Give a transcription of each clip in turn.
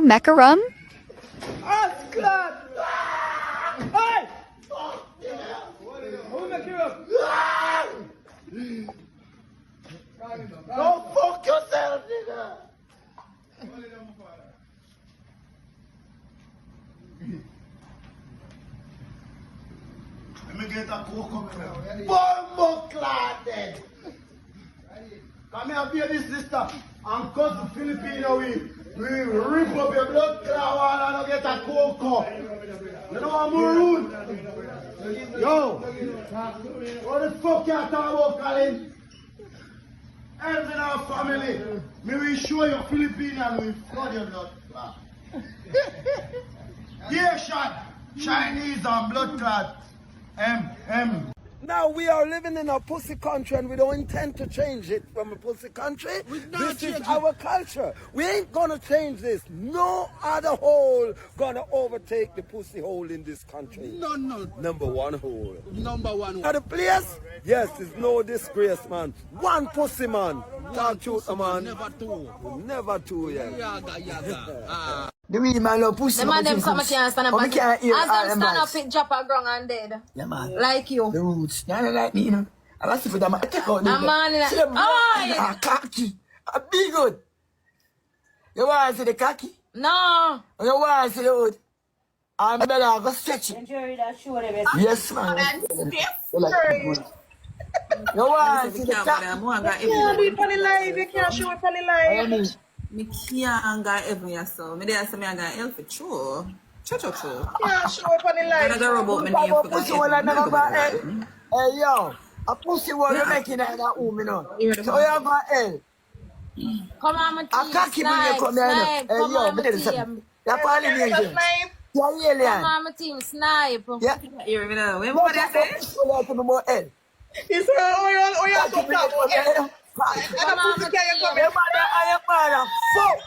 Jamaica rum? Hey! Who make you up? Go fuck yourself, nigga! Let me get a coke up here. Bombo clatted! Come here, baby sister. I'm cousin Filipino. We rip up your blood clot while I don't get a coke up. You know I'm rude? Yo! What the fuck you talking about, Colin? Help in our family. Me will show you Filipino and we flood your blood clot. Yeah, shot. Chinese and blood clot. Now we are living in a pussy country and we don't intend to change it from a pussy country. This is our culture. We ain't gonna change this. No other hole gonna overtake the pussy hole in this country. No. Number one hole. Number one. Other place? Yes, it's no disgrace, man. One pussy, man. Talk truth, man. Never two. Never two, yeah. Yaga. The real man love pussy. The man them come and can't stand up. But we can't hear as them all them stand up, vibes. it drop a ground and dead. Yeah, man. Like you. The roots. They don't like me, you know. I like to put them. I take out the. A man in a- See them Oi! cocky. A big good. You want to see the cocky? No. You want to see the hood? I'm better go stretch it. Yes, man. You like it good. You want to see the cocky? Yeah, do it on the live. You can't show it on the live. Me can't go even yourself. Me there say me I got help for true. True. You can't show it on the I live. got robot me Papa, name for pussy will never go hell. Hey, yo. A pussy will you making that home, you know. So you go hell. Come on, my A team. cocky when you Snipe, come here, you know. snipe. Hey, Come yo, on, me my tell you something. team. You're calling me again. You're Come alien. on, my team. Snipe. Yeah. Hear me now. When What what I say? pussy will come about hell? You say, oh, you have to Cocky when you talk come about here, you it. know. Cocky. Come on, my team. Your mother and your father, fuck.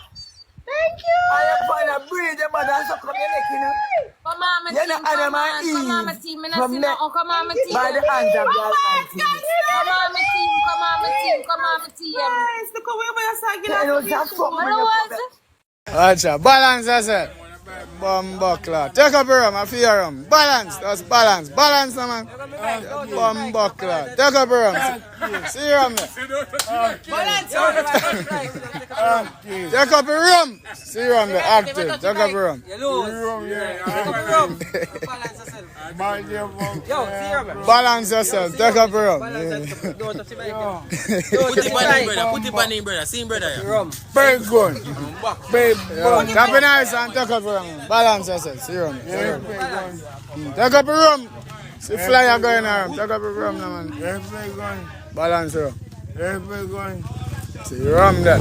Thank you. And your father breathe, your mother so come your neck, you know. Come on, my You're team. not Come Adam on. and Come on, my Eve team. Me from not see neck no. Come on, my team. by the hands of the Almighty. Come on, my team. Come on, my team. Come on, my team. Yes, look away by your side. You know, that fuck when you come back. Acha, balance yourself. Bumbuckler. Take up your rum, I feel your rum. Balance, that's balance. Balance, no, man. Bumbuckler. Take up your rum. See your rum there. Take up your rum. See your rum there, active. Take up your rum. Balance yourself. Take up your rum. Put it on him, brother. See him, brother. Very good. Very good. Tap it nice and take up your rum. Balance yourself. See your rum. Take up your rum. See flyer going around. Take up your rum, no, man. Balance your rum. See your rum there.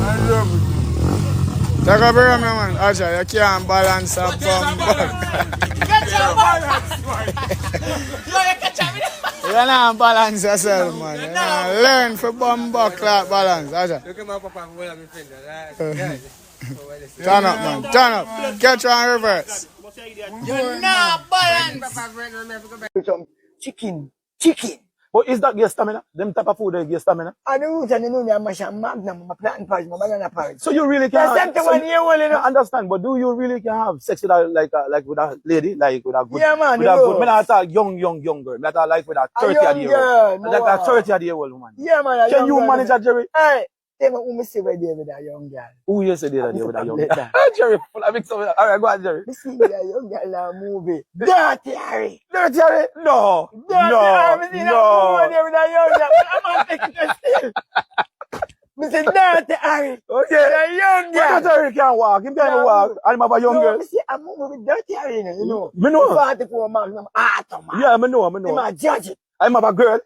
Take up your rum, no, man. Acha, you can't balance a bum. You don't balance yourself, man. You don't learn for bumbuckler balance. Acha. Turn up, man. Turn up. Catch on reverse. You're not balance. Some chicken. But is that your stamina? Them type of food that give stamina? And the roots and the know me, I'm a magnum, my plantain porridge, my banana porridge. So you really That's can. 71 years old, you know. I understand, but do you really can have sex with a like with a lady, like with a good, Yeah, man, with a you good, know. me not talk young girl. Me not talk like with a A 30 young year girl, old, like a 30 year old woman. Yeah, man. Can you manage that, Jerry? Hey, tell me who me see right there with that young girl. Who you say there with a young Let girl? that. Jerry, full of mix up. All right, go on, Jerry. Me see with that young girl in a movie. Dirty Harry. Dirty Jerry? No, Dirty Harry. Me see that movie no. there with that young girl. I'm not taking that still. Me say Dirty Harry. Okay. That young But girl. Jerry can't walk. He can't Yeah, walk. And him have a young No, girl. me see a movie with Dirty Harry in it, you know. Me know. 44 man, I'm autumn, man. Yeah, me know. He might judge it. I'm have a girl.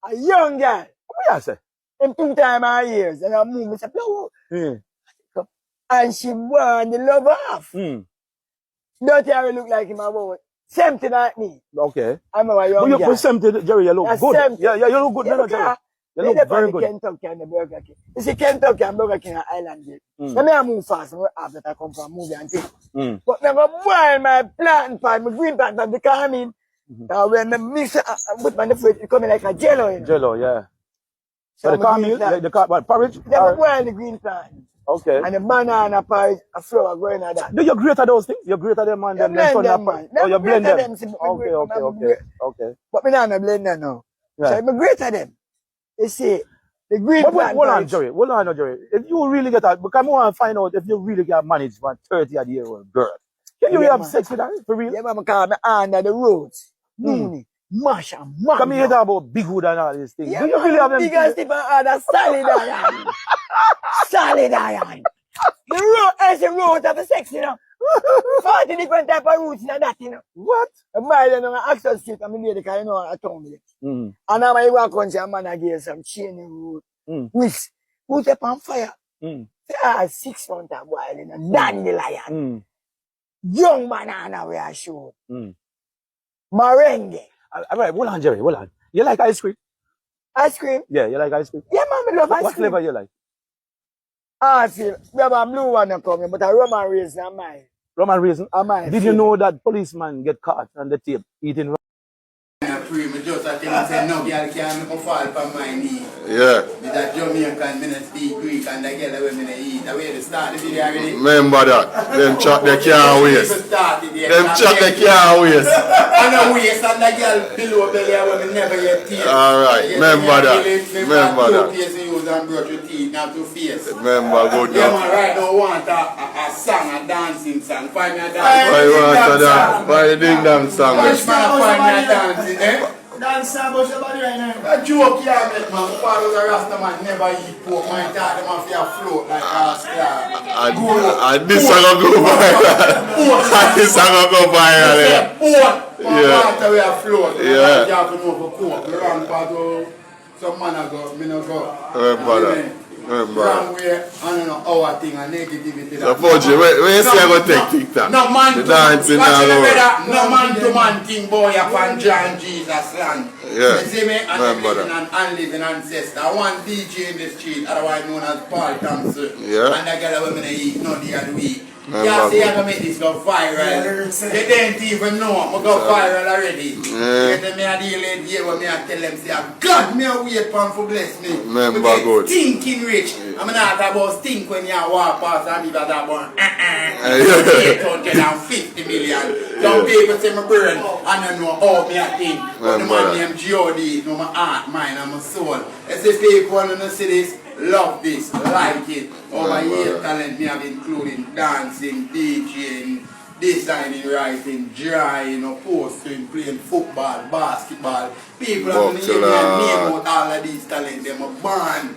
A young girl. What you say? In 2 times a years. And I move, me say, no. Mm. And she won the love off. Mm. Dirty Harry look like him about 70 like me. Okay. I'm a But young you girl. presented, Jerry, you look That's good. 70. Yeah, you look good. Yeah, No, Jerry. You look very good. Kentucky and the Burger King. You see, Kentucky and Burger King are island gate. Let me move fast. After I come from movie and thing. But never boil my plantain pan, my green plantain, because I mean, when I mix it with my food, it come like a jello. You know? Jello, yeah. So So the cornmeal, like the porridge? Never boil the green plantain. Okay. And the banana pie, a flour going at that. Do you grate those things? You grate them and You then blend turn them, that man. Oh, you blend them. See, but Okay, okay. But me not blend them now. Yeah. So I greater them. You see, the green But plant hold on, pie- Jerry. Hold on, Jerry. If you really get that, because I want to find out if you really can manage one 30-year-old girl. Can you Yeah, have man. sex with her for real? Yeah, man, because me under the roads. Noonie, mash and man. Come here about big hood and all these things. Yeah, Do you man, really have them? biggest even other solid iron. Solid iron. The road is the road of the sex, you know. 40 different type of roots in that, you know. What? A mile and an access street, I mean, because you know, I told me. Mm. And now I walk on some man again, some chain road. Which put up on fire. Mm. 6 months of boil in a dandelion. Mm. Young banana we are sure. Mm. Merengue. All right, hold on, Jerry, hold on. You like ice cream? Ice cream? Yeah, you like ice cream? Yeah, man, I love ice What cream. flavor you like? I feel, we have a blue one coming, but a Roman raisin are mine. Roman raisin? Are mine. Did you know that policeman get caught on the tape eating rum? Just I tell him, say, no girl can't make a fall from my knee. Yeah. With that Jamaican, me not speak Greek, and the girl when me eat. The way they start the video already. Remember that. Them chat they can't waste. Them chat they can't waste. And the waist and the girl below belly when me never get teeth. Alright, remember that. Remember that. Toothpaste you use and brush your teeth, not to face. Remember good Yeah, that. man, right now want a song, a dancing song. Find me a Why you want to dance? Why you ding dong song? Which man find me a dancing, eh? Dance about your body right now. A joke here, make man. My father was a Rasta man, never eat pork. My dad, them have to float like a star. And this song will go viral. And this song will go viral. Yeah. My father we a float. Yeah. You have to know for coke. The wrong part of some man I go, me no go. Remember that. Remember. Wrong way, I don't know our thing and negativity. So, Fudgy, where you say I go take TikTok? No man The to dancing man. now. No man to man thing, boy, upon John Jesus land. Yeah. You see me? And Remember living that. and living ancestor. One DJ in the street, otherwise known as Paul Thompson. Yeah. And the girl women eat no day of the week. Remember You see, that. I can make this go viral. They don't even know, I go viral already. Yeah. Then me a deal with you, when me a tell them, say, God, me a wait for him to bless me. Remember Me get good. stinking rich. I'm not talking about stink when you walk past and people talk about 850 million. Some people say me burn and I know how me a think. But the man named G.O.D. know my heart, mind and my soul. I say people in the cities love this, like it. Over here talent me have including dancing, DJing, designing, writing, drawing, posting, playing football, basketball. People have been name out all of these talent. Them are born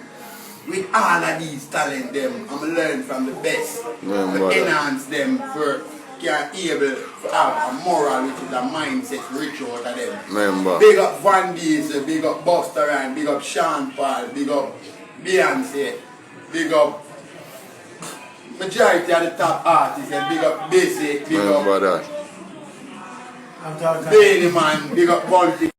with all of these talent. Them I'm learn from the best. To enhance them for can able to have a moral, which is a mindset rich out of them. Remember. Big up Van Diesel, big up Busta Rhymes, big up Sean Paul, big up Beyonce, big up majority of the top artists, and big up Basic, big Remember up that. Bailey Man, big up Bunty.